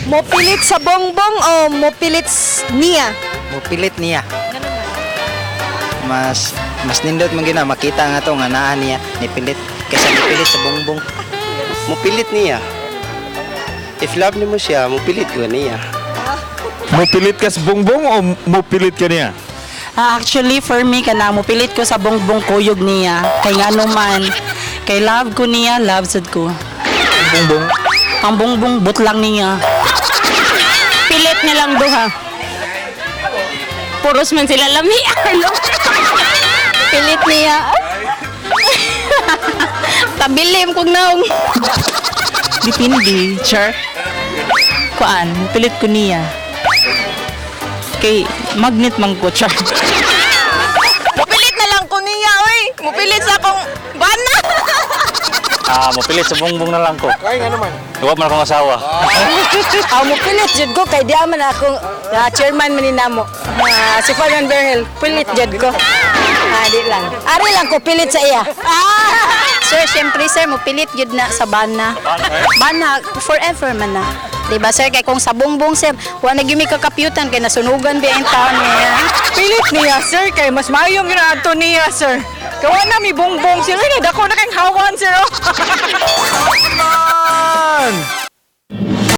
Mopilit sa bongbong o mopilit niya? Mupilit niya. Mas nindot man gina makita nga to nga naa niya nipilit kaysa nipilit sa bongbong. Mupilit niya. If love ni mo siya, mupilit ko niya. Mupilit ka sa bongbong o mupilit ka niya? Actually, for me, kana mo pilit ko sa bongbong kuyog niya. Kay nga naman, kay love ko niya, love sad ko. Bongbong? Ang bongbong butlang niya. Pilit na lang duha. Puros man sila lami. Pilit niya. Tabilim kog naong. Dipindi, sure. Kuan, pilit ko niya. Kay magnet man ko, sure. Mupilit na lang ko niya, oy. Mupilit sa akong bana. Mapilit sa bongbong na lang ko. Kaya nga naman. Huwag man akong asawa. Mupilit jud ko kay di man ako chairman man ninamo. Si Fabian Berhel, pilit jud ko. Di lang. Ari lang ko pilit sa iya. Sir, syempre sir, mupilit yun na sa bana. Bana, forever man na. Diba sir, kay kung sa bongbong sir, wala nagyumi kakapyutan, kay nasunugan ba yung taon niya. Pilit niya, sir, kay mas mayong ginaadto niya, sir. Kawa na mi bongbong sir, ay dako na kayong hawan, sir.